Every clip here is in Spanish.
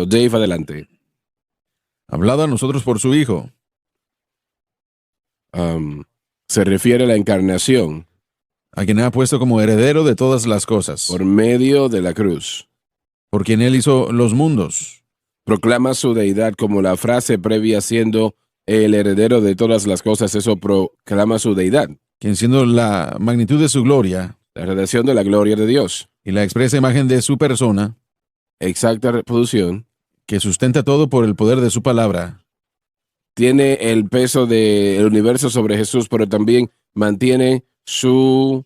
Dave, adelante. Hablado a nosotros por su Hijo. Se refiere a la encarnación A quien ha puesto como heredero de todas las cosas. por medio de la cruz. Por quien Él hizo los mundos. Proclama su deidad como la frase previa siendo el heredero de todas las cosas. Eso proclama su deidad. Quien siendo la magnitud de su gloria La relación de la gloria de Dios. y la expresa imagen de su persona, Exacta reproducción. que sustenta todo por el poder de su palabra, Tiene el peso del universo sobre Jesús, pero también mantiene su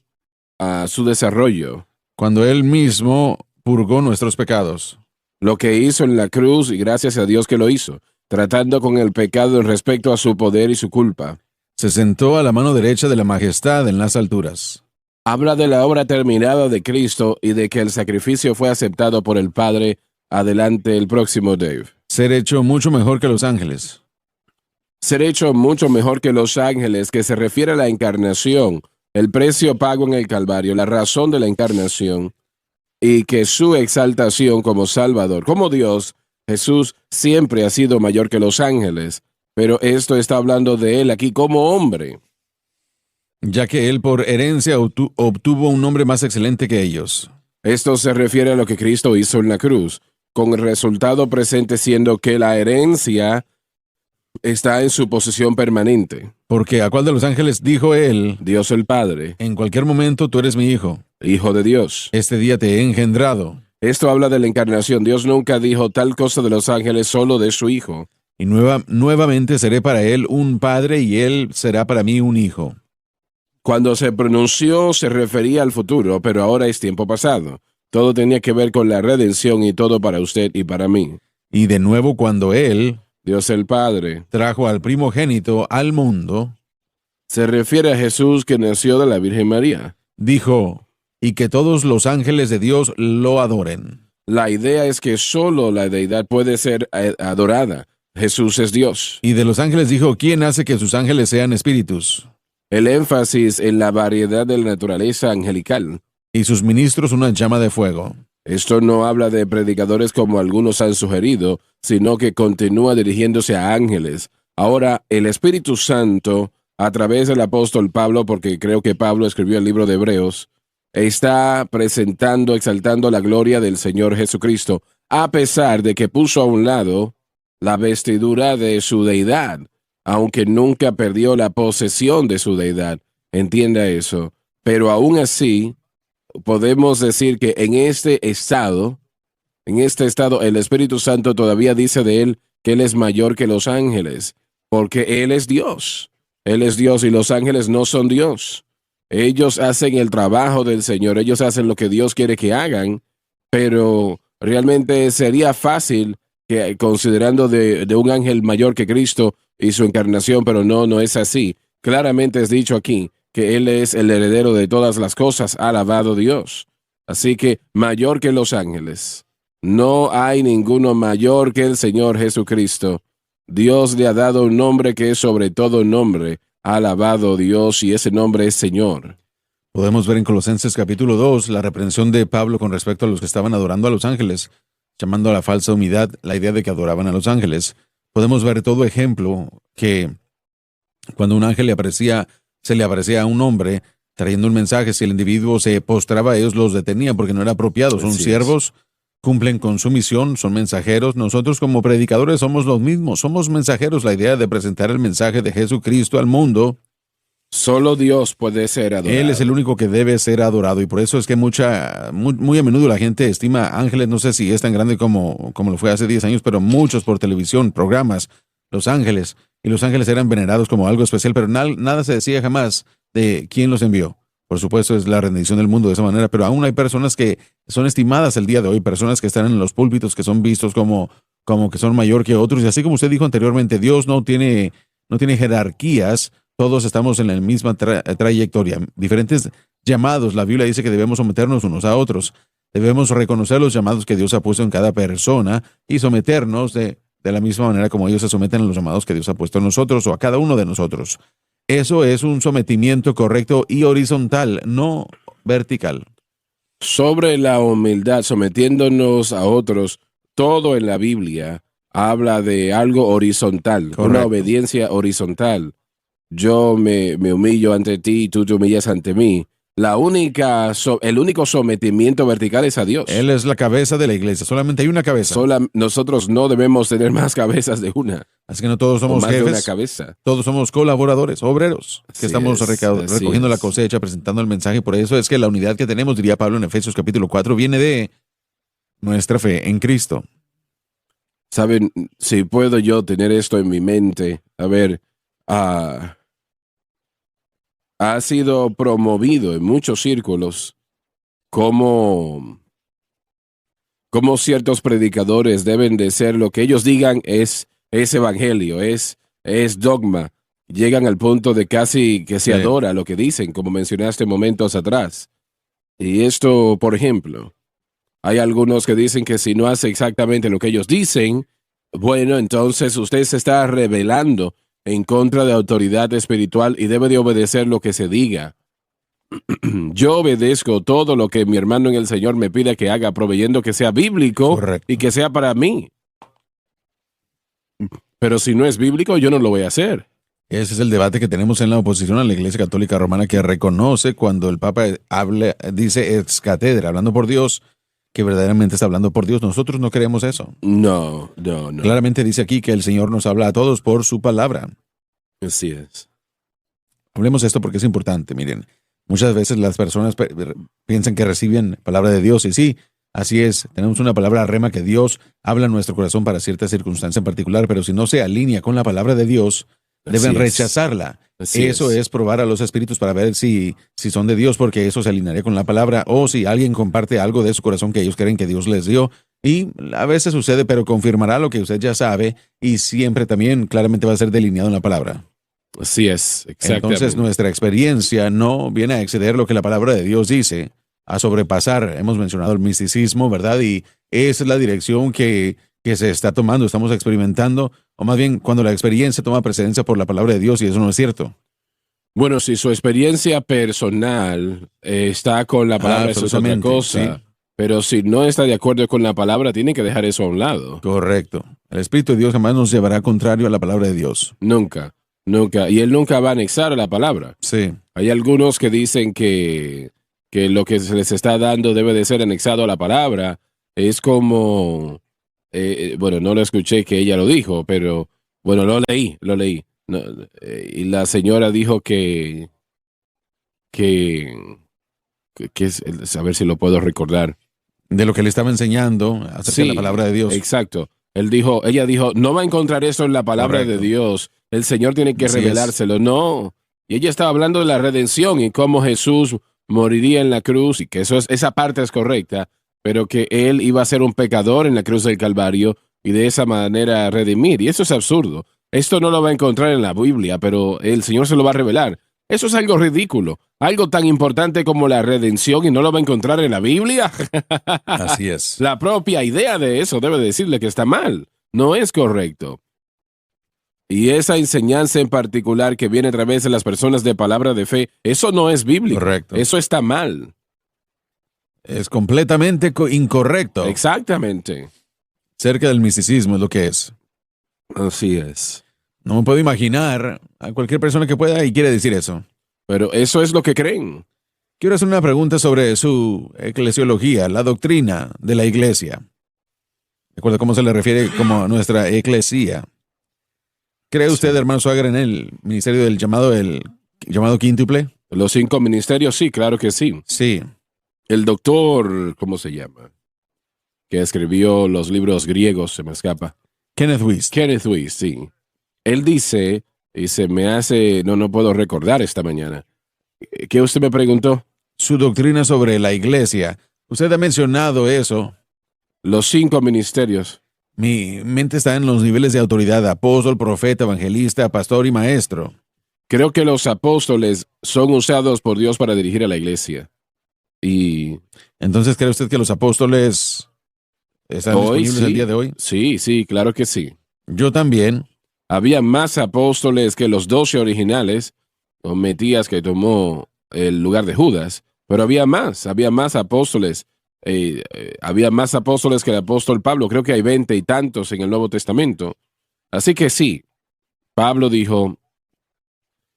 desarrollo. cuando Él mismo purgó nuestros pecados. Lo que hizo en la cruz, y gracias a Dios que lo hizo, tratando con el pecado en respecto a su poder y su culpa. Se sentó a la mano derecha de la majestad en las alturas. Habla de la obra terminada de Cristo y de que el sacrificio fue aceptado por el Padre. Adelante, el próximo, Dave. Ser hecho mucho mejor que los ángeles. Ser hecho mucho mejor que los ángeles, que se refiere a la encarnación, el precio pago en el Calvario, la razón de la encarnación, y que su exaltación como Salvador, como Dios, Jesús siempre ha sido mayor que los ángeles, pero esto está hablando de él aquí como hombre. Ya que Él por herencia obtuvo un nombre más excelente que ellos. Esto se refiere a lo que Cristo hizo en la cruz, con el resultado presente siendo que la herencia está en su posesión permanente. Porque ¿a cuál de los ángeles dijo Él? Dios el Padre, En cualquier momento tú eres mi hijo. Hijo de Dios. Este día te he engendrado. Esto habla de la encarnación. Dios nunca dijo tal cosa de los ángeles, solo de su Hijo. Y nuevamente seré para Él un padre y Él será para mí un hijo. Cuando se pronunció se refería al futuro, pero ahora es tiempo pasado. Todo tenía que ver con la redención y todo para usted y para mí. Y de nuevo cuando Él Dios el Padre trajo al primogénito al mundo, se refiere a Jesús que nació de la Virgen María. dijo, y que todos los ángeles de Dios lo adoren. La idea es que solo la deidad puede ser adorada. Jesús es Dios. Y de los ángeles dijo, ¿quién hace que sus ángeles sean espíritus? El énfasis en la variedad de la naturaleza angelical. Y sus ministros una llama de fuego. Esto no habla de predicadores como algunos han sugerido, sino que continúa dirigiéndose a ángeles. Ahora, el Espíritu Santo, a través del apóstol Pablo, porque creo que Pablo escribió el libro de Hebreos, está presentando, exaltando la gloria del Señor Jesucristo, a pesar de que puso a un lado la vestidura de su deidad, aunque nunca perdió la posesión de su deidad. Entienda eso. Pero aún así, podemos decir que en este estado, el Espíritu Santo todavía dice de él que él es mayor que los ángeles, porque él es Dios. Él es Dios y los ángeles no son Dios. Ellos hacen el trabajo del Señor, ellos hacen lo que Dios quiere que hagan, pero realmente sería fácil que considerando de un ángel mayor que Cristo y su encarnación, pero no es así. Claramente es dicho aquí que Él es el heredero de todas las cosas, alabado Dios. Así que mayor que los ángeles. No hay ninguno mayor que el Señor Jesucristo. Dios le ha dado un nombre que es sobre todo nombre, alabado Dios, y ese nombre es Señor. Podemos ver en Colosenses capítulo 2 la reprensión de Pablo con respecto a los que estaban adorando a los ángeles, llamando a la falsa humildad la idea de que adoraban a los ángeles. Podemos ver todo ejemplo que cuando un ángel se le aparecía a un hombre trayendo un mensaje, si el individuo se postraba, ellos los detenían porque no era apropiado. Son siervos, cumplen con su misión, son mensajeros. Nosotros como predicadores somos los mismos, somos mensajeros. La idea de presentar el mensaje de Jesucristo al mundo. Solo Dios puede ser adorado. Él es el único que debe ser adorado y por eso es que muy a menudo la gente estima ángeles, no sé si es tan grande como lo fue hace 10 años, pero muchos por televisión, programas, los ángeles, y los ángeles eran venerados como algo especial, pero nada se decía jamás de quién los envió. Por supuesto es la rendición del mundo de esa manera, pero aún hay personas que son estimadas el día de hoy, personas que están en los púlpitos, que son vistos como que son mayor que otros, y así como usted dijo anteriormente, Dios no tiene jerarquías. Todos estamos en la misma trayectoria, diferentes llamados. La Biblia dice que debemos someternos unos a otros. Debemos reconocer los llamados que Dios ha puesto en cada persona y someternos de la misma manera como ellos se someten a los llamados que Dios ha puesto en nosotros o a cada uno de nosotros. Eso es un sometimiento correcto y horizontal, no vertical. Sobre la humildad, sometiéndonos a otros, todo en la Biblia habla de algo horizontal, una Correcto. obediencia horizontal. Yo me humillo ante ti y tú te humillas ante mí. El único sometimiento vertical es a Dios. Él es la cabeza de la iglesia. Solamente hay una cabeza. Nosotros no debemos tener más cabezas de una, Así que no todos o somos más de una jefes. cabeza. Todos somos colaboradores, obreros, que Así estamos es, así recogiendo la es. cosecha, presentando el mensaje. Por eso es que la unidad que tenemos, diría Pablo en Efesios capítulo 4, viene de nuestra fe en Cristo. Saben, si puedo yo tener esto en mi mente, a ver, ha sido promovido en muchos círculos como ciertos predicadores deben de ser lo que ellos digan es evangelio, es dogma. Llegan al punto de casi que se Sí. adora lo que dicen, como mencionaste momentos atrás. Y esto, por ejemplo, hay algunos que dicen que si no hace exactamente lo que ellos dicen, bueno, entonces usted se está rebelando en contra de autoridad espiritual y debe de obedecer lo que se diga. Yo obedezco todo lo que mi hermano en el Señor me pide que haga, proveyendo que sea bíblico Correcto. y que sea para mí. Pero si no es bíblico, yo no lo voy a hacer. Ese es el debate que tenemos en la oposición a la Iglesia Católica Romana, que reconoce cuando el Papa dice ex cátedra, hablando por Dios, que verdaderamente está hablando por Dios. Nosotros no queremos eso. No. Claramente dice aquí que el Señor nos habla a todos por su palabra. Así es. Hablemos de esto porque es importante. Miren, muchas veces las personas piensan que reciben palabra de Dios, y sí, así es. Tenemos una palabra rema que Dios habla en nuestro corazón para cierta circunstancia en particular, pero si no se alinea con la palabra de Dios, deben Así es. rechazarla. Así Eso es probar a los espíritus para ver si son de Dios, porque eso se alinearía con la palabra, o si alguien comparte algo de su corazón que ellos creen que Dios les dio. Y a veces sucede, pero confirmará lo que usted ya sabe, y siempre también claramente va a ser delineado en la palabra. Así es, exactamente. Entonces nuestra experiencia no viene a exceder lo que la palabra de Dios dice, a sobrepasar. Hemos mencionado el misticismo, ¿verdad? Y esa es la dirección que se está tomando, estamos experimentando, o más bien cuando la experiencia toma precedencia por la palabra de Dios, y eso no es cierto. Bueno, si su experiencia personal está con la palabra, eso es otra Absolutamente, cosa. sí. Pero si no está de acuerdo con la palabra, tiene que dejar eso a un lado. Correcto. El Espíritu de Dios jamás nos llevará contrario a la palabra de Dios. Nunca. Y él nunca va a anexar a la palabra. Sí. Hay algunos que dicen que lo que se les está dando debe de ser anexado a la palabra. Es como, bueno, no lo escuché que ella lo dijo, pero bueno, lo leí. No, y la señora dijo que a ver si lo puedo recordar. De lo que le estaba enseñando acerca de la palabra de Dios. Exacto. Ella dijo, no va a encontrar eso en la palabra Correcto. de Dios. El Señor tiene que Así es. revelárselo. No. Y ella estaba hablando de la redención y cómo Jesús moriría en la cruz y que esa parte es correcta, pero que él iba a ser un pecador en la cruz del Calvario y de esa manera redimir. Y eso es absurdo. Esto no lo va a encontrar en la Biblia, pero el Señor se lo va a revelar. Eso es algo ridículo. Algo tan importante como la redención y no lo va a encontrar en la Biblia. Así es. La propia idea de eso debe decirle que está mal. No es correcto. Y esa enseñanza en particular que viene a través de las personas de palabra de fe, eso no es bíblico. Correcto. Eso está mal. Es completamente incorrecto. Exactamente. Cerca del misticismo es lo que es. Así es. No me puedo imaginar a cualquier persona que pueda y quiere decir eso. Pero eso es lo que creen. Quiero hacer una pregunta sobre su eclesiología, la doctrina de la iglesia. ¿De acuerdo cómo se le refiere como a nuestra eclesía? ¿Cree usted, Sí. hermano Suagar, en el ministerio del llamado quíntuple? Los 5 ministerios, sí, claro que sí. Sí. El doctor, ¿cómo se llama? Que escribió los libros griegos, se me escapa. Kenneth Wuest. Kenneth Wuest, sí. Él dice, y se me hace, no puedo recordar esta mañana. ¿Qué usted me preguntó? Su doctrina sobre la iglesia. Usted ha mencionado eso. Los 5 ministerios. Mi mente está en los niveles de autoridad: apóstol, profeta, evangelista, pastor y maestro. Creo que los apóstoles son usados por Dios para dirigir a la iglesia. Y Entonces, ¿cree usted que los apóstoles están hoy disponibles sí. el día de hoy? Sí, claro que sí. Yo también. Había más apóstoles que los 12 originales, o Matías que tomó el lugar de Judas, pero había más apóstoles. había más apóstoles que el apóstol Pablo. Creo que hay 20 y tantos en el Nuevo Testamento. Así que sí, Pablo dijo,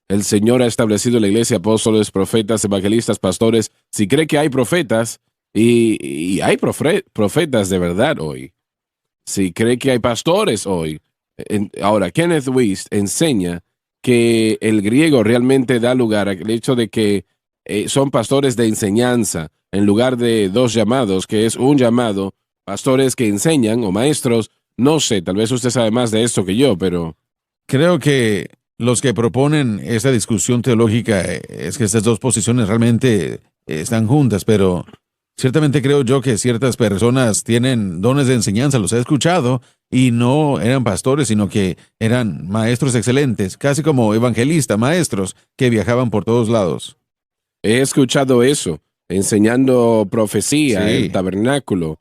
el Señor ha establecido la iglesia, apóstoles, profetas, evangelistas, pastores. Si cree que hay profetas, y hay profetas de verdad hoy, si cree que hay pastores hoy. Ahora, Kenneth Wuest enseña que el griego realmente da lugar al hecho de que son pastores de enseñanza, en lugar de dos llamados, que es un llamado, pastores que enseñan o maestros. No sé, tal vez usted sabe más de esto que yo, pero Creo que los que proponen esa discusión teológica es que estas dos posiciones realmente están juntas, pero ciertamente creo yo que ciertas personas tienen dones de enseñanza, los he escuchado, y no eran pastores, sino que eran maestros excelentes, casi como evangelistas, maestros que viajaban por todos lados. he escuchado eso, enseñando profecía, el Sí. tabernáculo.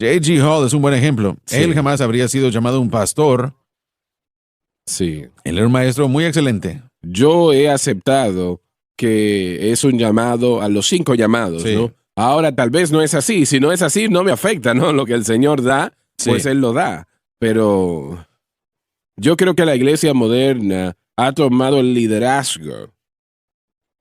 J.G. Hall es un buen ejemplo. Sí. Él jamás habría sido llamado un pastor. Sí. Él era un maestro muy excelente. Yo he aceptado que es un llamado a los 5 llamados, Sí. ¿no? Ahora tal vez no es así. Si no es así, no me afecta, ¿no? Lo que el Señor da, pues Sí. Él lo da. Pero yo creo que la iglesia moderna ha tomado el liderazgo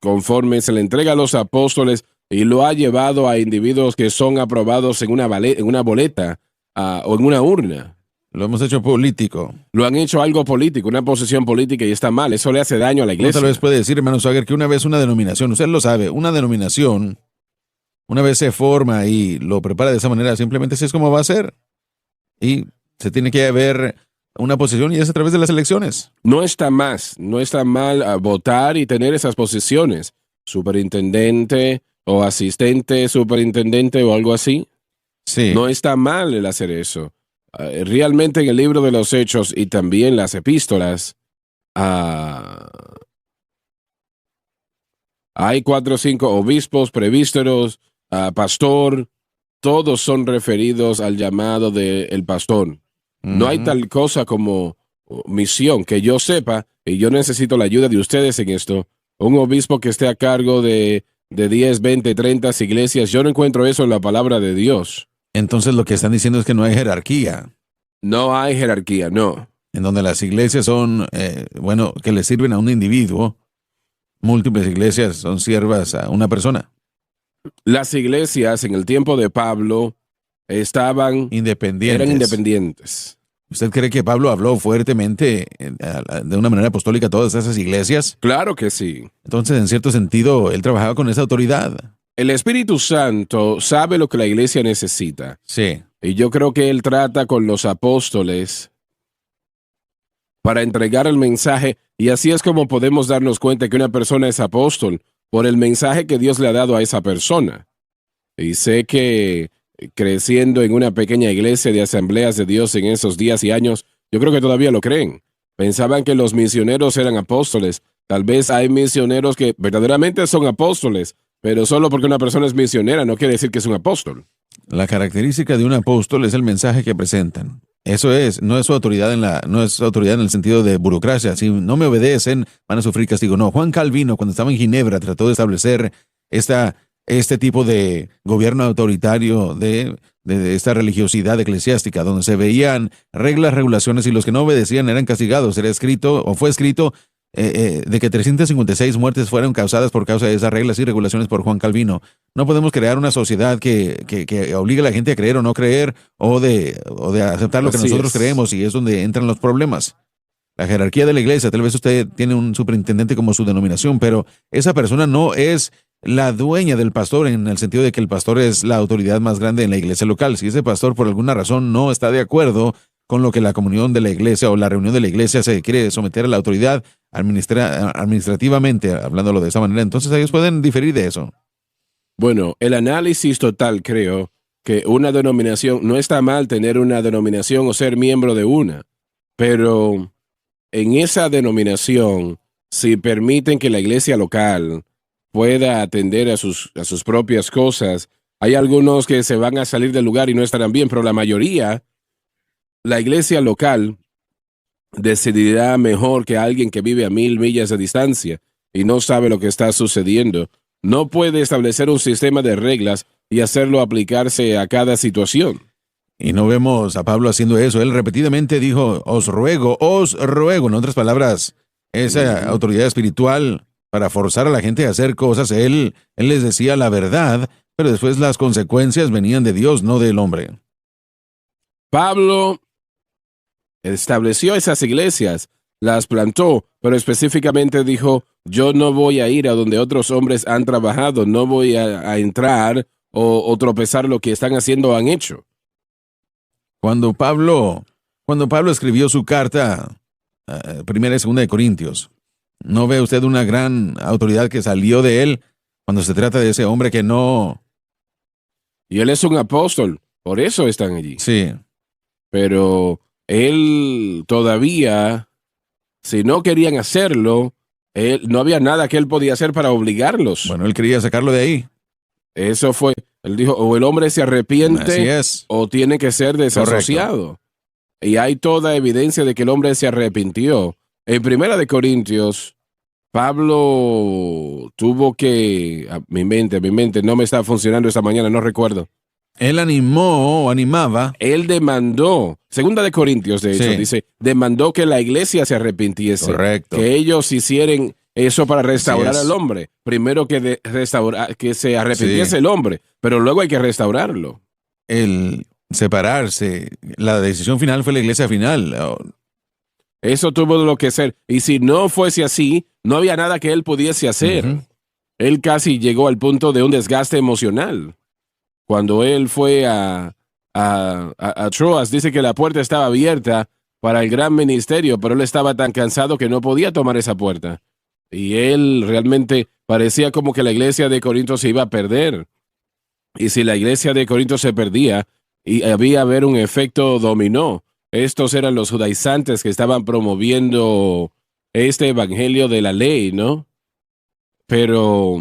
conforme se le entrega a los apóstoles y lo ha llevado a individuos que son aprobados en una boleta o en una urna. Lo hemos hecho político. Lo han hecho algo político, una posición política y está mal. Eso le hace daño a la Uno iglesia. tal vez puede decir, hermano Sager, que una vez una denominación, usted lo sabe, una denominación, una vez se forma y lo prepara de esa manera, simplemente así es como va a ser. Y se tiene que haber una posición y es a través de las elecciones. No está mal votar y tener esas posiciones, superintendente o asistente superintendente o algo así. Sí. No está mal el hacer eso. Realmente en el libro de los Hechos y también las epístolas, hay 4 o 5 obispos, presbíteros, pastor, todos son referidos al llamado del pastor. No hay tal cosa como misión, que yo sepa, y yo necesito la ayuda de ustedes en esto. Un obispo que esté a cargo de 10, 20, 30 iglesias, yo no encuentro eso en la palabra de Dios. Entonces lo que están diciendo es que no hay jerarquía, No hay jerarquía, no. en donde las iglesias son, que le sirven a un individuo. Múltiples iglesias son siervas a una persona. Las iglesias en el tiempo de Pablo eran Independientes. independientes. ¿Usted cree que Pablo habló fuertemente de una manera apostólica a todas esas iglesias? Claro que sí. Entonces, en cierto sentido, él trabajaba con esa autoridad. El Espíritu Santo sabe lo que la iglesia necesita. Sí. Y yo creo que él trata con los apóstoles para entregar el mensaje. Y así es como podemos darnos cuenta que una persona es apóstol por el mensaje que Dios le ha dado a esa persona. Y sé que creciendo en una pequeña iglesia de asambleas de Dios en esos días y años, yo creo que todavía lo creen. Pensaban que los misioneros eran apóstoles. Tal vez hay misioneros que verdaderamente son apóstoles, pero solo porque una persona es misionera no quiere decir que es un apóstol. La característica de un apóstol es el mensaje que presentan. Eso es, no es su autoridad no es su autoridad en el sentido de burocracia. Si no me obedecen, van a sufrir castigo. No, Juan Calvino, cuando estaba en Ginebra, trató de establecer este tipo de gobierno autoritario de esta religiosidad eclesiástica, donde se veían reglas, regulaciones, y los que no obedecían eran castigados. Era escrito, o fue escrito, de que 356 muertes fueron causadas por causa de esas reglas y regulaciones por Juan Calvino. No podemos crear una sociedad que obligue a la gente a creer o no creer, o de aceptar lo que Así nosotros es. creemos, y es donde entran los problemas. La jerarquía de la iglesia, tal vez usted tiene un superintendente como su denominación, pero esa persona no es la dueña del pastor, en el sentido de que el pastor es la autoridad más grande en la iglesia local. Si ese pastor por alguna razón no está de acuerdo con lo que la comunión de la iglesia o la reunión de la iglesia se quiere someter a la autoridad administrativamente, hablándolo de esa manera, entonces ellos pueden diferir de eso. Bueno, el análisis total, creo que una denominación, no está mal tener una denominación o ser miembro de una, pero en esa denominación, si permiten que la iglesia local pueda atender a sus propias cosas, hay algunos que se van a salir del lugar y no estarán bien, pero la mayoría, la iglesia local decidirá mejor que alguien que vive a 1000 millas de distancia y no sabe lo que está sucediendo. No puede establecer un sistema de reglas y hacerlo aplicarse a cada situación. Y no vemos a Pablo haciendo eso. Él repetidamente dijo, os ruego. En otras palabras, esa autoridad espiritual para forzar a la gente a hacer cosas, él les decía la verdad, pero después las consecuencias venían de Dios, no del hombre. Pablo estableció esas iglesias, las plantó, pero específicamente dijo, yo no voy a ir a donde otros hombres han trabajado, no voy a entrar o tropezar lo que están haciendo o han hecho. Cuando Pablo escribió su carta, primera y segunda de Corintios, ¿no ve usted una gran autoridad que salió de él cuando se trata de ese hombre que no... Y él es un apóstol, por eso están allí. Sí. Pero él todavía, si no querían hacerlo, no había nada que él podía hacer para obligarlos. Bueno, él quería sacarlo de ahí. Eso fue, él dijo, o el hombre se arrepiente o tiene que ser desasociado. Correcto. Y hay toda evidencia de que el hombre se arrepintió. En Primera de Corintios, Pablo tuvo que, mi mente no me está funcionando esta mañana, no recuerdo. Él animaba. Él demandó, Segunda de Corintios, de hecho, dice, demandó que la iglesia se arrepintiese. Correcto. Que ellos hicieran eso para restaurar al hombre. Primero que que se arrepintiese el hombre, pero luego hay que restaurarlo. El separarse, la decisión final fue la iglesia final. Eso tuvo lo que ser. Y si no fuese así, no había nada que él pudiese hacer. Uh-huh. Él casi llegó al punto de un desgaste emocional. Cuando él fue a Troas, dice que la puerta estaba abierta para el gran ministerio, pero él estaba tan cansado que no podía tomar esa puerta. Y él realmente parecía como que la iglesia de Corinto se iba a perder. Y si la iglesia de Corinto se perdía, y había haber un efecto dominó. Estos eran los judaizantes que estaban promoviendo este evangelio de la ley, ¿no? Pero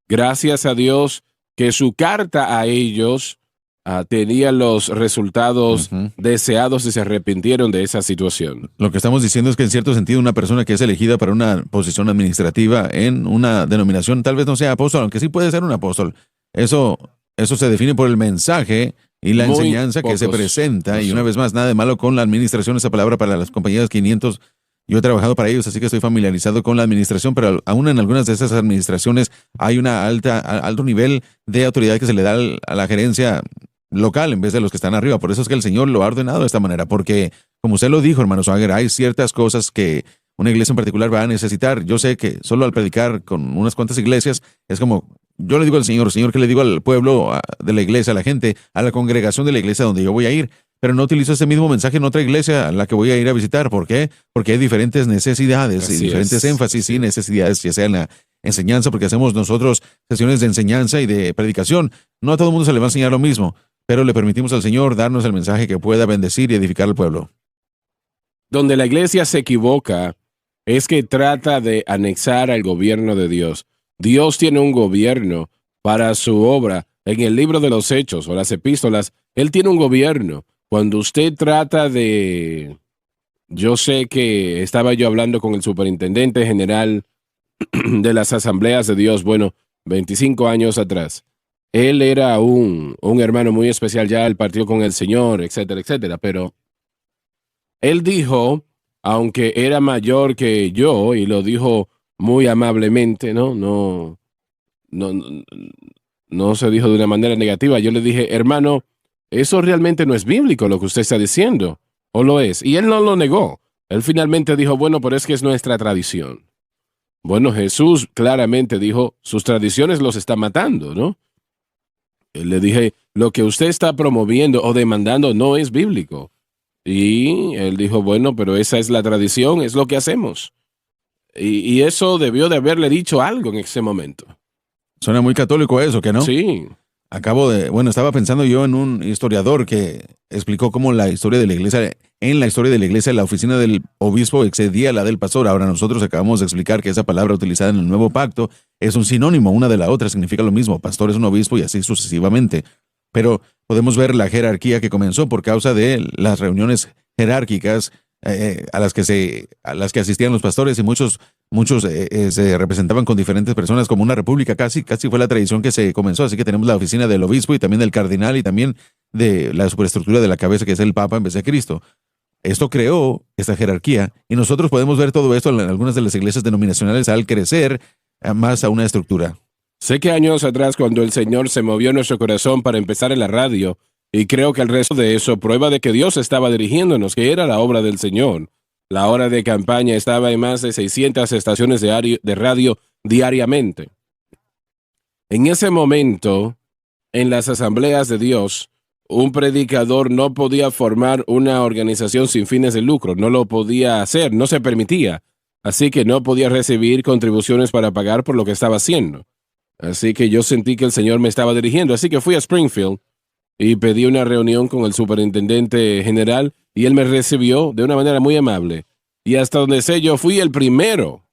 gracias a Dios que su carta a ellos tenía los resultados deseados y se arrepintieron de esa situación. Lo que estamos diciendo es que en cierto sentido una persona que es elegida para una posición administrativa en una denominación tal vez no sea apóstol, aunque sí puede ser un apóstol. Eso se define por el mensaje y la enseñanza que se presenta. Y una vez más, nada de malo con la administración, esa palabra para las compañías 500. Yo he trabajado para ellos, así que estoy familiarizado con la administración, pero aún en algunas de esas administraciones hay una alto nivel de autoridad que se le da a la gerencia local en vez de los que están arriba. Por eso es que el Señor lo ha ordenado de esta manera, porque, como usted lo dijo, hermano Swager, hay ciertas cosas que una iglesia en particular va a necesitar. Yo sé que solo al predicar con unas cuantas iglesias es como, yo le digo al Señor, ¿qué le digo al pueblo de la iglesia, a la gente, a la congregación de la iglesia donde yo voy a ir? Pero no utilizo ese mismo mensaje en otra iglesia a la que voy a ir a visitar. ¿Por qué? Porque hay diferentes necesidades y diferentes énfasis y necesidades, ya sea en la enseñanza, porque hacemos nosotros sesiones de enseñanza y de predicación. No a todo el mundo se le va a enseñar lo mismo, pero le permitimos al Señor darnos el mensaje que pueda bendecir y edificar al pueblo. Donde la iglesia se equivoca es que trata de anexar al gobierno de Dios. Dios tiene un gobierno para su obra. En el libro de los Hechos o las epístolas, Él tiene un gobierno. Cuando usted trata de... Yo sé que estaba yo hablando con el superintendente general de las asambleas de Dios, 25 años atrás. Él era un hermano muy especial, ya él partió con el Señor, etcétera, etcétera, pero él dijo, aunque era mayor que yo, y lo dijo muy amablemente, no se dijo de una manera negativa. Yo le dije, hermano, eso realmente no es bíblico lo que usted está diciendo, ¿o lo es? Y él no lo negó. Él finalmente dijo, pero es que es nuestra tradición. Bueno, Jesús claramente dijo, sus tradiciones los está matando, ¿no? Le dije, lo que usted está promoviendo o demandando no es bíblico. Y él dijo, pero esa es la tradición, es lo que hacemos. Y eso debió de haberle dicho algo en ese momento. Suena muy católico eso, ¿que no? Sí. Estaba pensando yo en un historiador que explicó cómo la historia de la iglesia, la oficina del obispo excedía la del pastor. Ahora nosotros acabamos de explicar que esa palabra utilizada en el Nuevo Pacto es un sinónimo, una de la otra, significa lo mismo. Pastor es un obispo y así sucesivamente. Pero podemos ver la jerarquía que comenzó por causa de las reuniones jerárquicas a las que asistían los pastores, y muchos Muchos se representaban con diferentes personas como una república, casi fue la tradición que se comenzó. Así que tenemos la oficina del obispo y también del cardenal y también de la superestructura de la cabeza que es el Papa en vez de Cristo. Esto creó esta jerarquía y nosotros podemos ver todo esto en algunas de las iglesias denominacionales al crecer más a una estructura. Sé que años atrás, cuando el Señor se movió en nuestro corazón para empezar en la radio, y creo que el resto de eso prueba de que Dios estaba dirigiéndonos, que era la obra del Señor. La hora de campaña estaba en más de 600 estaciones de radio diariamente. En ese momento, en las asambleas de Dios, un predicador no podía formar una organización sin fines de lucro, no lo podía hacer, no se permitía. Así que no podía recibir contribuciones para pagar por lo que estaba haciendo. Así que yo sentí que el Señor me estaba dirigiendo, así que fui a Springfield y pedí una reunión con el superintendente general y él me recibió de una manera muy amable. Y hasta donde sé, yo fui el primero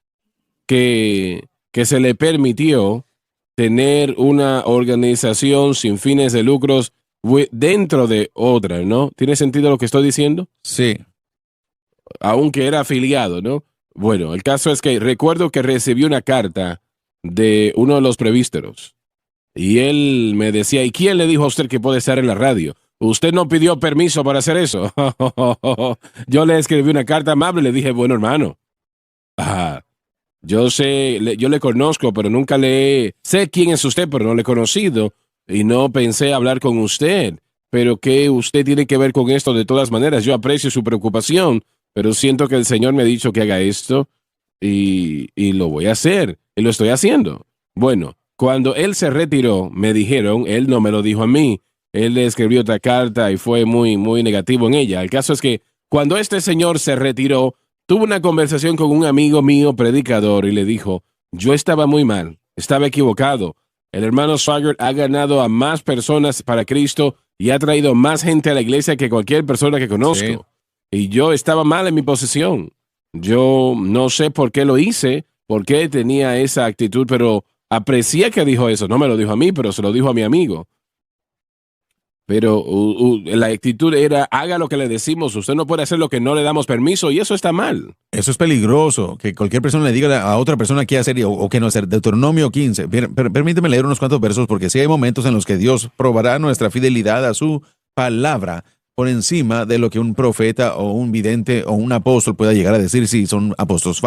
que se le permitió tener una organización sin fines de lucros dentro de otra, ¿no? ¿Tiene sentido lo que estoy diciendo? Sí. Aunque era afiliado, ¿no? Bueno, el caso es que recuerdo que recibí una carta de uno de los presbíteros y él me decía, ¿y quién le dijo a usted que puede estar en la radio? Usted no pidió permiso para hacer eso. Yo le escribí una carta amable y le dije, bueno, hermano, yo sé, yo le conozco, pero nunca sé quién es usted, pero no le he conocido y no pensé hablar con usted. Pero ¿qué usted tiene que ver con esto? De todas maneras, yo aprecio su preocupación, pero siento que el Señor me ha dicho que haga esto y lo voy a hacer y lo estoy haciendo. Bueno, cuando él se retiró, me dijeron, él no me lo dijo a mí, él le escribió otra carta y fue muy, muy negativo en ella. El caso es que cuando este señor se retiró, tuvo una conversación con un amigo mío, predicador, y le dijo, yo estaba muy mal, estaba equivocado. El hermano Swaggart ha ganado a más personas para Cristo y ha traído más gente a la iglesia que cualquier persona que conozco. Sí. Y yo estaba mal en mi posición. Yo no sé por qué lo hice, por qué tenía esa actitud, pero aprecié que dijo eso. No me lo dijo a mí, pero se lo dijo a mi amigo. Pero la actitud era, haga lo que le decimos, usted no puede hacer lo que no le damos permiso, y eso está mal. Eso es peligroso, que cualquier persona le diga a otra persona qué hacer o qué no hacer. Deuteronomio 15. Permíteme leer unos cuantos versos, porque sí hay momentos en los que Dios probará nuestra fidelidad a su palabra por encima de lo que un profeta o un vidente o un apóstol pueda llegar a decir si son apóstoles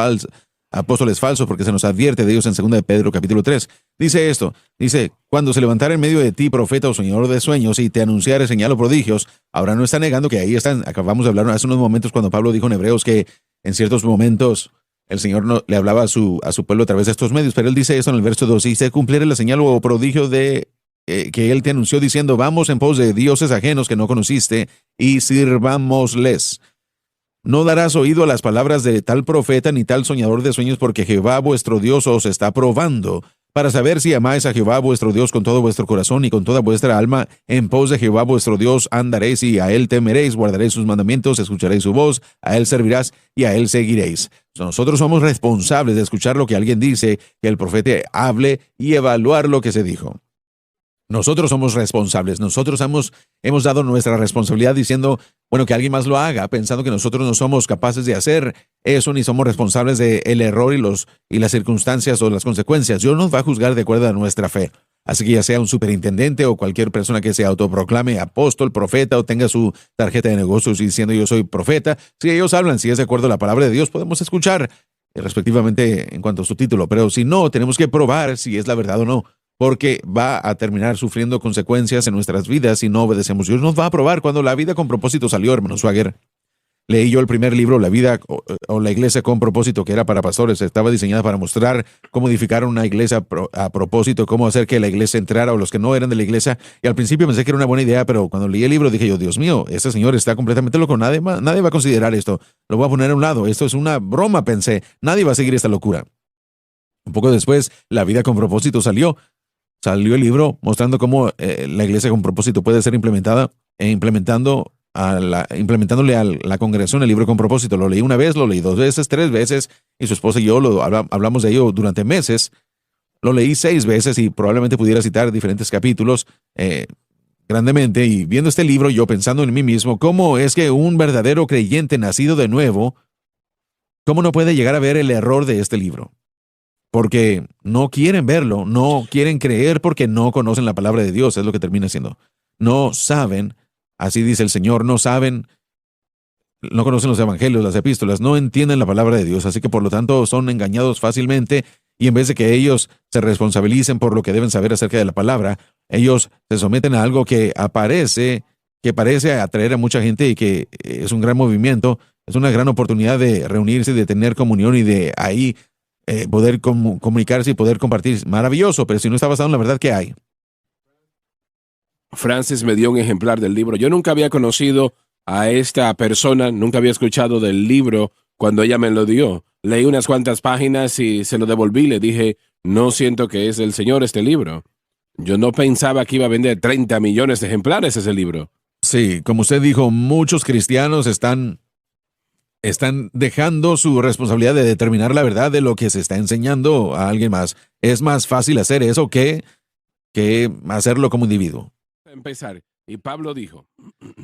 falsos, porque se nos advierte de ellos en 2 de Pedro capítulo 3. Dice esto, dice, cuando se levantara en medio de ti profeta o soñador de sueños y te anunciare señal o prodigios, ahora no está negando que ahí están, acabamos de hablar hace unos momentos cuando Pablo dijo en Hebreos que en ciertos momentos el Señor no, le hablaba a su pueblo a través de estos medios, pero él dice eso en el verso 2, y se cumpliere la señal o prodigio de que él te anunció diciendo, vamos en pos de dioses ajenos que no conociste y sirvámosles. No darás oído a las palabras de tal profeta ni tal soñador de sueños, porque Jehová vuestro Dios os está probando, para saber si amáis a Jehová vuestro Dios con todo vuestro corazón y con toda vuestra alma. En pos de Jehová vuestro Dios andaréis y a él temeréis, guardaréis sus mandamientos, escucharéis su voz, a él servirás y a él seguiréis. Nosotros somos responsables de escuchar lo que alguien dice, que el profeta hable y evaluar lo que se dijo. Nosotros somos responsables, nosotros hemos dado nuestra responsabilidad diciendo, bueno, que alguien más lo haga, pensando que nosotros no somos capaces de hacer eso, ni somos responsables del error y las circunstancias o las consecuencias. Dios nos va a juzgar de acuerdo a nuestra fe. Así que ya sea un superintendente o cualquier persona que se autoproclame apóstol, profeta o tenga su tarjeta de negocios diciendo yo soy profeta, si ellos hablan, si es de acuerdo a la palabra de Dios, podemos escuchar respectivamente en cuanto a su título. Pero si no, tenemos que probar si es la verdad o no, porque va a terminar sufriendo consecuencias en nuestras vidas si no obedecemos. Dios nos va a probar. Cuando La Vida con Propósito salió, hermano Swaggart, leí yo el primer libro, La Vida o la Iglesia con Propósito, que era para pastores. Estaba diseñada para mostrar cómo edificar una iglesia a propósito, cómo hacer que la iglesia entrara o los que no eran de la iglesia. Y al principio pensé que era una buena idea, pero cuando leí el libro dije yo, Dios mío, este señor está completamente loco. Nadie va a considerar esto. Lo voy a poner a un lado. Esto es una broma, pensé. Nadie va a seguir esta locura. Un poco después, La Vida con Propósito salió el libro mostrando cómo la iglesia con propósito puede ser implementada implementándole a la congregación el libro con propósito. Lo leí una vez, lo leí 2 veces, 3 veces, y su esposa y yo hablamos de ello durante meses. Lo leí 6 veces y probablemente pudiera citar diferentes capítulos grandemente. Y viendo este libro, yo pensando en mí mismo, ¿cómo es que un verdadero creyente nacido de nuevo ¿Cómo no puede llegar a ver el error de este libro? Porque no quieren verlo, no quieren creer porque no conocen la palabra de Dios, es lo que termina siendo. No saben, así dice el Señor, no saben, no conocen los evangelios, las epístolas, no entienden la palabra de Dios, así que por lo tanto son engañados fácilmente y en vez de que ellos se responsabilicen por lo que deben saber acerca de la palabra, ellos se someten a algo que parece atraer a mucha gente y que es un gran movimiento, es una gran oportunidad de reunirse, de tener comunión y de ahí poder comunicarse y poder compartir. Maravilloso, pero si no está basado en la verdad, ¿qué hay? Francis me dio un ejemplar del libro. Yo nunca había conocido a esta persona, nunca había escuchado del libro cuando ella me lo dio. Leí unas cuantas páginas y se lo devolví. Le dije, no siento que es del Señor este libro. Yo no pensaba que iba a vender 30 millones de ejemplares ese libro. Sí, como usted dijo, muchos cristianos están dejando su responsabilidad de determinar la verdad de lo que se está enseñando a alguien más. Es más fácil hacer eso que hacerlo como individuo. Empezar. Y Pablo dijo,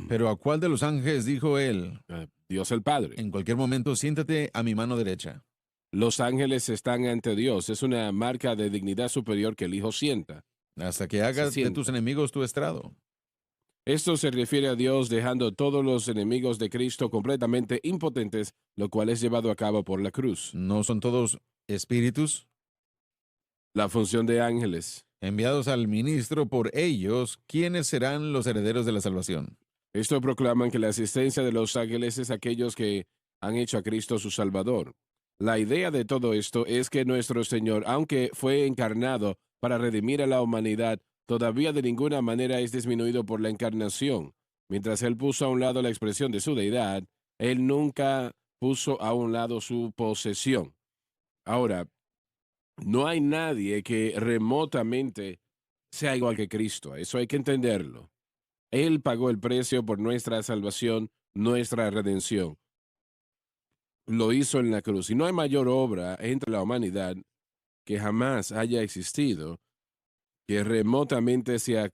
Pero ¿a cuál de los ángeles dijo él? Dios el Padre. En cualquier momento, siéntate a mi mano derecha. Los ángeles están ante Dios. Es una marca de dignidad superior que el Hijo sienta. Hasta que hagas de tus enemigos tu estrado. Esto se refiere a Dios dejando todos los enemigos de Cristo completamente impotentes, lo cual es llevado a cabo por la cruz. ¿No son todos espíritus? La función de ángeles. Enviados al ministro por ellos, ¿quiénes serán los herederos de la salvación? Esto proclaman que la asistencia de los ángeles es aquellos que han hecho a Cristo su Salvador. La idea de todo esto es que nuestro Señor, aunque fue encarnado para redimir a la humanidad, todavía de ninguna manera es disminuido por la encarnación. Mientras Él puso a un lado la expresión de su deidad, Él nunca puso a un lado su posesión. Ahora, no hay nadie que remotamente sea igual que Cristo. Eso hay que entenderlo. Él pagó el precio por nuestra salvación, nuestra redención. Lo hizo en la cruz. Y no hay mayor obra entre la humanidad que jamás haya existido que remotamente se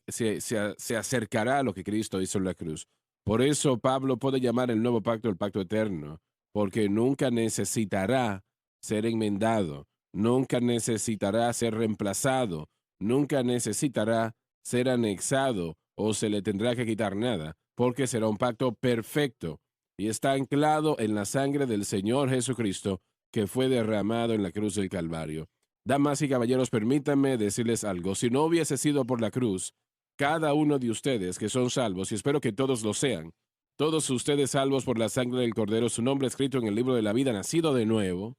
acercará a lo que Cristo hizo en la cruz. Por eso Pablo puede llamar el nuevo pacto el pacto eterno, porque nunca necesitará ser enmendado, nunca necesitará ser reemplazado, nunca necesitará ser anexado o se le tendrá que quitar nada, porque será un pacto perfecto y está anclado en la sangre del Señor Jesucristo que fue derramado en la cruz del Calvario. Damas y caballeros, permítanme decirles algo. Si no hubiese sido por la cruz, cada uno de ustedes que son salvos, y espero que todos lo sean, todos ustedes salvos por la sangre del Cordero, su nombre escrito en el libro de la vida, nacido de nuevo,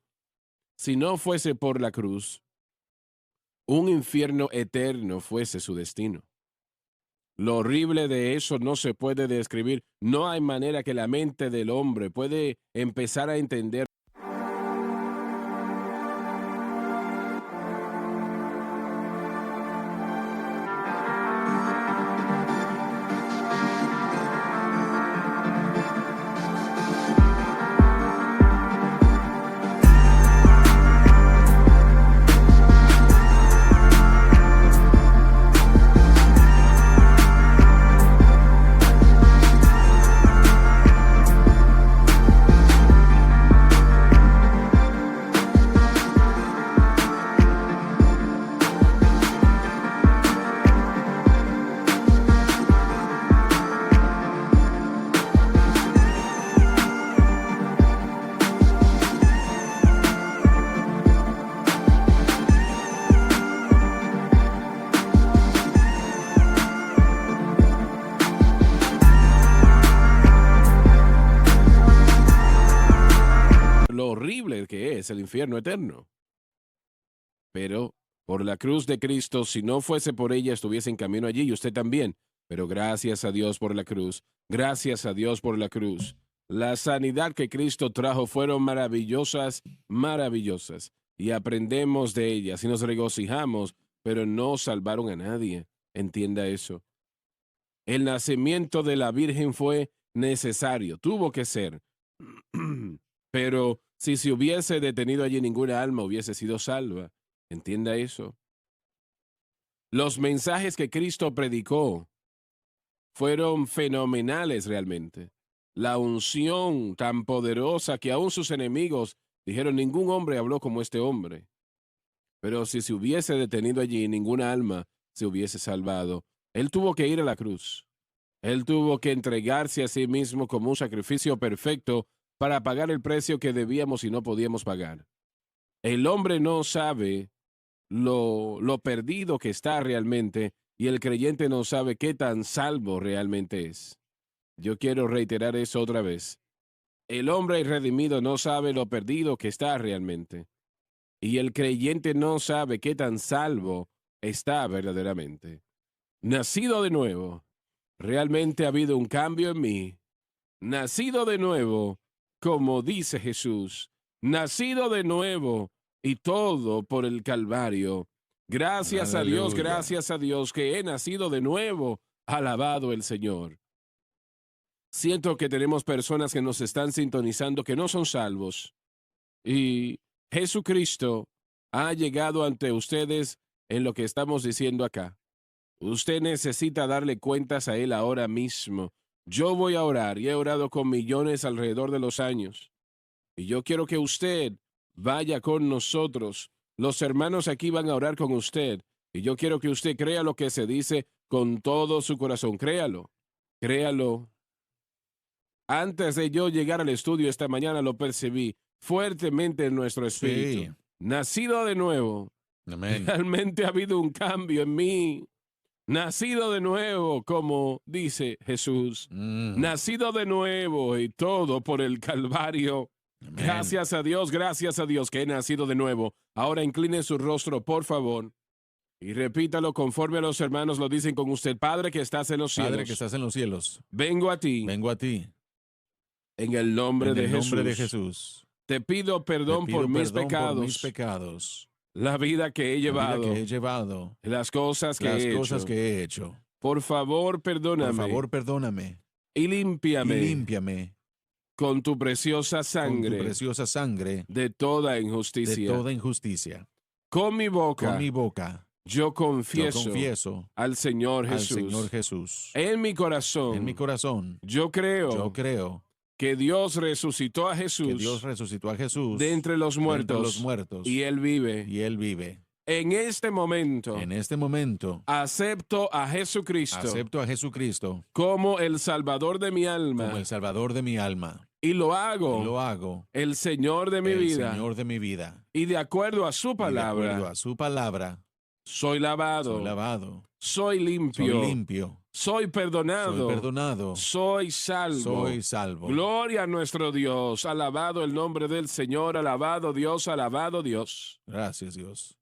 si no fuese por la cruz, un infierno eterno fuese su destino. Lo horrible de eso no se puede describir. No hay manera que la mente del hombre puede empezar a entender. Lo horrible que es el infierno eterno. Pero por la cruz de Cristo, si no fuese por ella, estuviese en camino allí y usted también. Pero gracias a Dios por la cruz, gracias a Dios por la cruz. La sanidad que Cristo trajo fueron maravillosas, maravillosas. Y aprendemos de ellas y nos regocijamos, pero no salvaron a nadie. Entienda eso. El nacimiento de la Virgen fue necesario, tuvo que ser. Pero si se hubiese detenido allí, ninguna alma hubiese sido salva. Entienda eso. Los mensajes que Cristo predicó fueron fenomenales realmente. La unción tan poderosa que aún sus enemigos Dijeron, ningún hombre habló como este hombre. Pero si se hubiese detenido allí, ninguna alma se hubiese salvado. Él tuvo que ir a la cruz. Él tuvo que entregarse a sí mismo como un sacrificio perfecto para pagar el precio que debíamos y no podíamos pagar. El hombre no sabe lo perdido que está realmente y el creyente no sabe qué tan salvo realmente es. Yo quiero reiterar eso otra vez. El hombre irredimido no sabe lo perdido que está realmente y el creyente no sabe qué tan salvo está verdaderamente. Nacido de nuevo, realmente ha habido un cambio en mí. Nacido de nuevo, como dice Jesús, nacido de nuevo y todo por el Calvario. Gracias Aleluya. gracias a Dios que he nacido de nuevo. Alabado el Señor. Siento que tenemos personas que nos están sintonizando que no son salvos. Y Jesucristo ha llegado ante ustedes en lo que estamos diciendo acá. Usted necesita darle cuentas a Él ahora mismo. Yo voy a orar y he orado con millones alrededor de los años. Y yo quiero que usted vaya con nosotros. Los hermanos aquí van a orar con usted. Y yo quiero que usted crea lo que se dice con todo su corazón. Créalo. Créalo. Antes de yo llegar al estudio esta mañana lo percibí fuertemente en nuestro espíritu. Sí. Nacido de nuevo. Amén. Realmente ha habido un cambio en mí. Nacido de nuevo, como dice Jesús. Nacido de nuevo y todo por el Calvario. Amén. Gracias a Dios que he nacido de nuevo. Ahora incline su rostro, por favor, y repítalo conforme a los hermanos lo dicen con usted. Padre que estás en los cielos. Padre que estás en los cielos, Vengo a ti. vengo a ti. En el nombre, En de, el Jesús. nombre de Jesús. Te pido perdón, Te pido por, mis perdón pecados, por mis pecados. la vida que he La llevado, vida que he llevado. las cosas que Las he cosas hecho. que he hecho. Por favor, perdóname. Por favor, perdóname. Y límpiame Y límpiame con tu preciosa con sangre tu preciosa sangre de toda de injusticia. toda injusticia. Con mi boca, Con mi boca yo confieso, confieso al Señor al Jesús. Señor Jesús. En mi corazón, En mi corazón, yo creo yo creo que Dios resucitó a Jesús que Dios resucitó a Jesús de entre los muertos, los muertos y Él vive. y Él vive. En este momento, En este momento, acepto a Jesucristo acepto a Jesucristo como el Salvador de mi como alma el Salvador de mi alma. y lo hago Y lo hago el Señor de mi el vida. Señor de mi vida. Y de acuerdo a su Y de acuerdo palabra, a su palabra, soy lavado, soy lavado, soy limpio, soy limpio, soy perdonado, soy perdonado, soy salvo. soy salvo. Gloria a nuestro Dios. Alabado el nombre del Señor. Alabado Dios, alabado Dios. Gracias, Dios.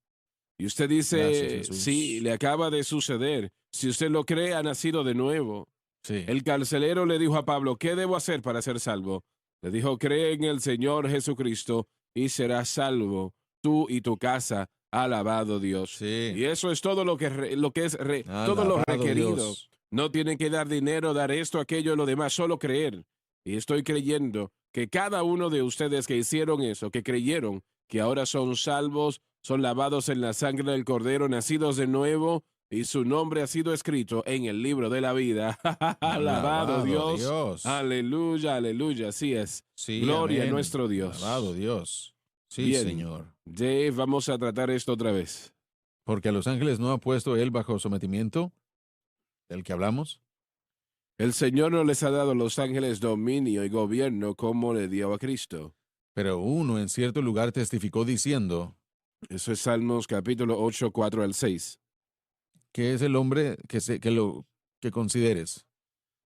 Y usted Gracias, dice, Jesús. sí, le acaba de suceder. Si usted lo cree, ha nacido de nuevo. Sí. El carcelero le dijo a Pablo, ¿qué debo hacer para ser salvo? Le dijo, cree en el Señor Jesucristo y serás salvo, tú y tu casa. Alabado Dios. Sí. Y eso es todo lo que, todo lo Alabado requerido. Dios. No tiene que dar dinero, dar esto, aquello, lo demás, solo creer. Y estoy creyendo que cada uno de ustedes que hicieron eso, que creyeron que ahora son salvos, son lavados en la sangre del Cordero, nacidos de nuevo, y su nombre ha sido escrito en el libro de la vida. Alabado Dios. Aleluya, aleluya. Así es. Sí, Gloria amén. a nuestro Dios. Alabado Dios. Sí, Bien. Señor. Dave, vamos a tratar esto otra vez. Porque a los ángeles no ha puesto él bajo sometimiento, del que hablamos. El Señor no les ha dado a los ángeles dominio y gobierno como le dio a Cristo. Pero uno en cierto lugar testificó diciendo Eso es Salmos capítulo 8, 4 al 6. que es el hombre que consideres,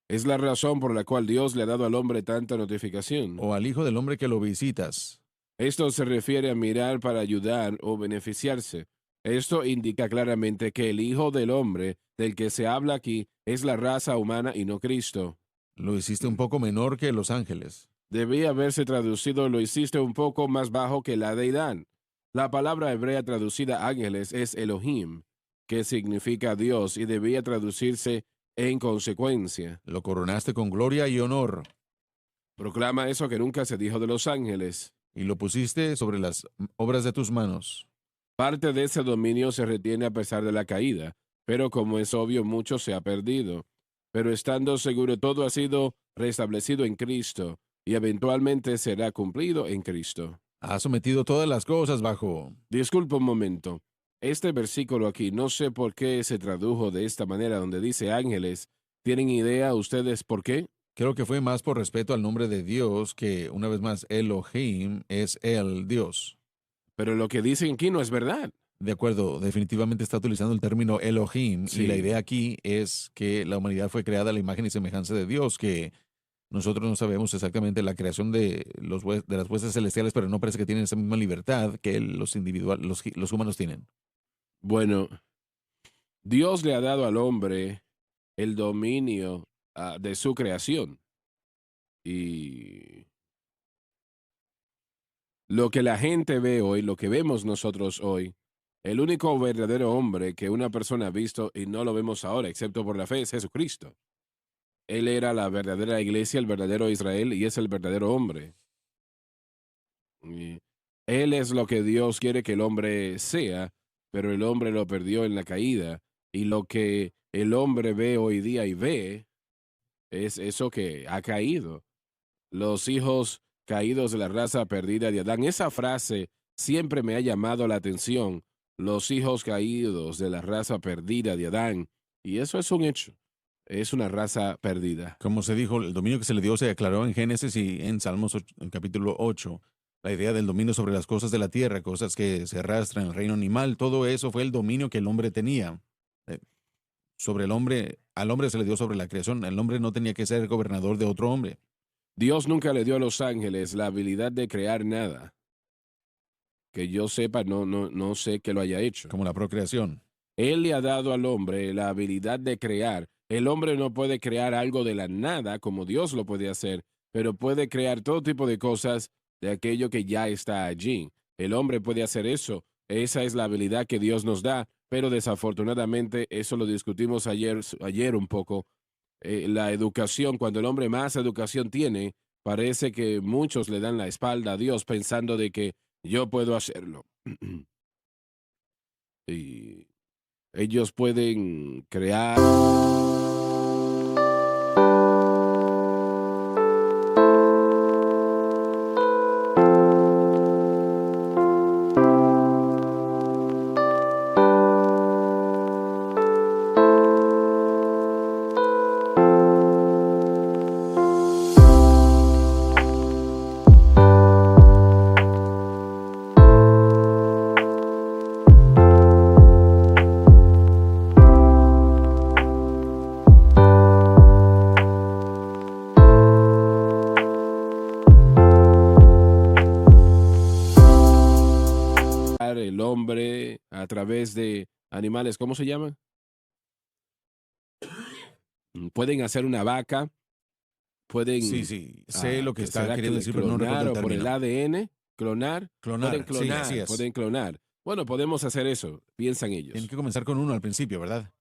Es la razón por la cual Dios le ha dado al hombre tanta notificación. o al hijo del hombre que lo visitas. Esto se refiere a mirar para ayudar o beneficiarse. Esto indica claramente que el Hijo del Hombre del que se habla aquí es la raza humana y no Cristo. Lo hiciste un poco menor que los ángeles. Debía haberse traducido lo hiciste un poco más bajo que la deidad. La palabra hebrea traducida ángeles es Elohim, que significa Dios, y debía traducirse en consecuencia. Lo coronaste con gloria y honor, Proclama eso que nunca se dijo de los ángeles. y lo pusiste sobre las obras de tus manos. Parte de ese dominio se retiene a pesar de la caída, pero como es obvio, mucho se ha perdido. Pero estando seguro, todo ha sido restablecido en Cristo y eventualmente será cumplido en Cristo. Ha sometido todas las cosas bajo. Disculpa un momento. Este versículo aquí, no sé por qué se tradujo de esta manera, donde dice ángeles. ¿Tienen idea ustedes por qué? Creo que fue más por respeto al nombre de Dios que, una vez más, Elohim es el Dios. Pero lo que dicen aquí no es verdad. De acuerdo, definitivamente está utilizando el término Elohim y la Sí. idea aquí es que la humanidad fue creada a la imagen y semejanza de Dios, que nosotros no sabemos exactamente la creación de, de las huestes celestiales, pero no parece que tienen esa misma libertad que los humanos tienen. Bueno, Dios le ha dado al hombre el dominio de su creación. Y lo que la gente ve hoy, lo que vemos nosotros hoy, el único verdadero hombre que una persona ha visto y no lo vemos ahora, excepto por la fe, es Jesucristo. Él era la verdadera iglesia, el verdadero Israel y es el verdadero hombre. Y él es lo que Dios quiere que el hombre sea, pero el hombre lo perdió en la caída. Y lo que el hombre ve hoy día y ve es eso que ha caído. Los hijos caídos de la raza perdida de Adán. Esa frase siempre me ha llamado la atención. Los hijos caídos de la raza perdida de Adán. Y eso es un hecho. Es una raza perdida. Como se dijo, el dominio que se le dio se declaró en Génesis y en Salmos en capítulo 8. La idea del dominio sobre las cosas de la tierra, cosas que se arrastran, el reino animal, todo eso fue el dominio que el hombre tenía. Sobre el hombre, al hombre se le dio sobre la creación. El hombre no tenía que ser gobernador de otro hombre. Dios nunca le dio a los ángeles la habilidad de crear nada. Que yo sepa, no sé que lo haya hecho. Como la procreación. Él le ha dado al hombre la habilidad de crear. El hombre no puede crear algo de la nada como Dios lo puede hacer, pero puede crear todo tipo de cosas de aquello que ya está allí. El hombre puede hacer eso. Esa es la habilidad que Dios nos da, pero desafortunadamente, eso lo discutimos ayer un poco. La educación, cuando el hombre más educación tiene, parece que muchos le dan la espalda a Dios pensando de que yo puedo hacerlo. Y ellos pueden crear. El hombre a través de animales, ¿cómo se llama? Pueden hacer una vaca, Sí, pueden, sí, sé lo que que está será queriendo decir, pero no recuerdo clonar el o por el término. ADN, clonar, pueden Clonar, sí, así clonar, es. pueden clonar. Bueno, podemos hacer eso, piensan Tienen ellos. que comenzar con uno al principio, ¿verdad?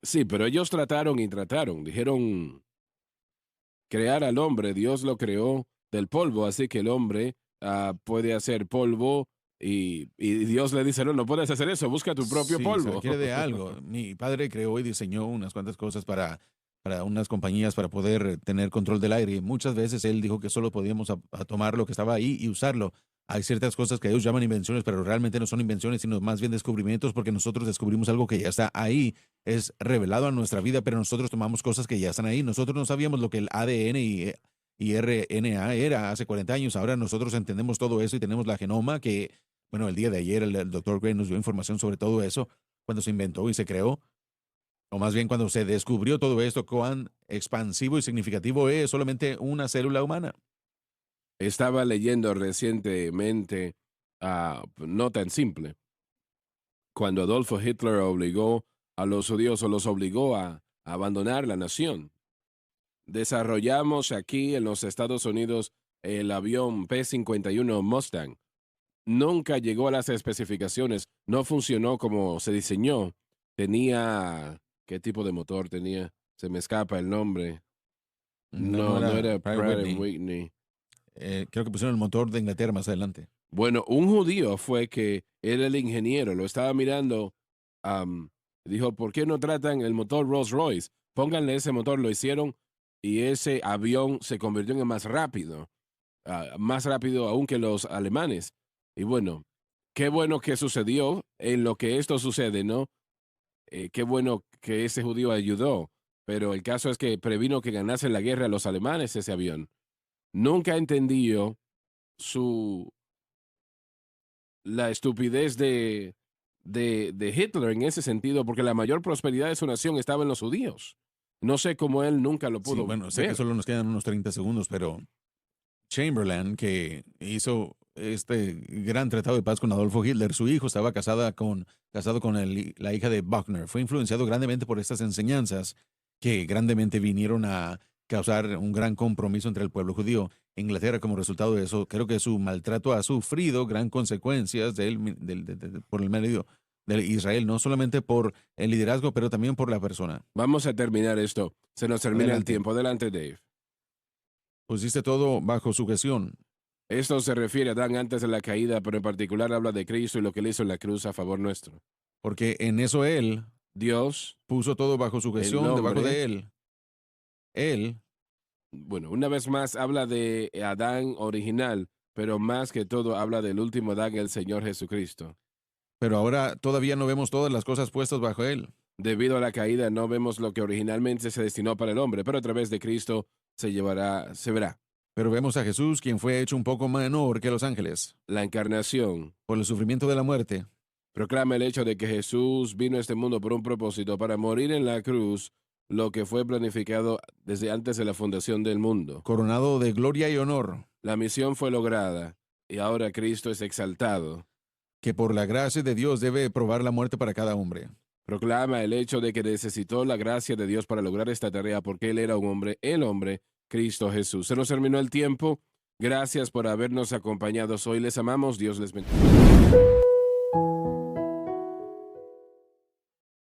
Sí, pero ellos trataron y trataron, dijeron crear al hombre, Dios lo creó del polvo, así que el hombre puede hacer polvo y Dios le dice, no, no puedes hacer eso, busca tu propio Sí, se polvo. requiere de algo. Mi padre creó y diseñó unas cuantas cosas para unas compañías para poder tener control del aire. Y muchas veces él dijo que solo podíamos a tomar lo que estaba ahí y usarlo. Hay ciertas cosas que ellos llaman invenciones, pero realmente no son invenciones, sino más bien descubrimientos, porque nosotros descubrimos algo que ya está ahí, es revelado a nuestra vida, pero nosotros tomamos cosas que ya están ahí. Nosotros no sabíamos lo que el ADN y RNA era hace 40 años. Ahora nosotros entendemos todo eso y tenemos la genoma que, bueno, el día de ayer el doctor Gray nos dio información sobre todo eso, cuando se inventó y se creó, o más bien cuando se descubrió todo esto, cuán expansivo y significativo es solamente una célula humana. Estaba leyendo recientemente, no tan simple, cuando Adolfo Hitler obligó a los judíos o los obligó a abandonar la nación. Desarrollamos aquí en los Estados Unidos el avión P-51 Mustang. Nunca llegó a las especificaciones, no funcionó como se diseñó. Tenía, ¿qué tipo de motor tenía? Se me escapa el nombre. No, no No era era Pratt Pratt and Whitney. Whitney. Creo que pusieron el motor de Inglaterra más adelante. Bueno, un judío fue que era el ingeniero, lo estaba mirando, dijo, ¿por qué no tratan el motor Rolls Royce? Pónganle ese motor, lo hicieron y ese avión se convirtió en el más rápido. más rápido aún que los alemanes. Y bueno, qué bueno que sucedió en lo que esto sucede, ¿no? Qué bueno que ese judío ayudó, pero el caso es que previno que ganasen la guerra los alemanes ese avión. Nunca entendió su la estupidez de Hitler en ese sentido, porque la mayor prosperidad de su nación estaba en los judíos. No sé cómo él nunca lo Sí, pudo bueno, sé ver. que solo nos quedan unos 30 segundos, pero Chamberlain, que hizo este gran tratado de paz con Adolfo Hitler, su hijo estaba casado con la hija de Buckner. Fue influenciado grandemente por estas enseñanzas que grandemente vinieron a causar un gran compromiso entre el pueblo judío. Inglaterra, como resultado de eso, creo que su maltrato ha sufrido gran consecuencias por el medio de Israel, no solamente por el liderazgo, pero también por la persona. Vamos a terminar esto. Se nos termina el Adelante. tiempo. Adelante, Dave. Pusiste todo bajo sujeción. Esto se refiere a Adán antes de la caída, pero en particular habla de Cristo y lo que él hizo en la cruz a favor nuestro. Porque en eso él Dios, puso todo bajo sujeción, el debajo hombre, de él. Él, bueno, una vez más habla de Adán original, pero más que todo habla del último Adán, el Señor Jesucristo. pero ahora todavía no vemos todas las cosas puestas bajo él. Debido a la caída no vemos lo que originalmente se destinó para el hombre, pero a través de Cristo se verá. Pero vemos a Jesús, quien fue hecho un poco menor que los ángeles, La encarnación por el sufrimiento de la muerte. proclama el hecho de que Jesús vino a este mundo por un propósito, para morir en la cruz, lo que fue planificado desde antes de la fundación del mundo. Coronado de gloria y honor, La misión fue lograda y ahora Cristo es exaltado. que por la gracia de Dios debe probar la muerte para cada hombre. Proclama el hecho de que necesitó la gracia de Dios para lograr esta tarea porque él era un hombre, el hombre, Cristo Jesús. Se nos terminó el tiempo. Gracias por habernos acompañado hoy. Les amamos. Dios les bendiga.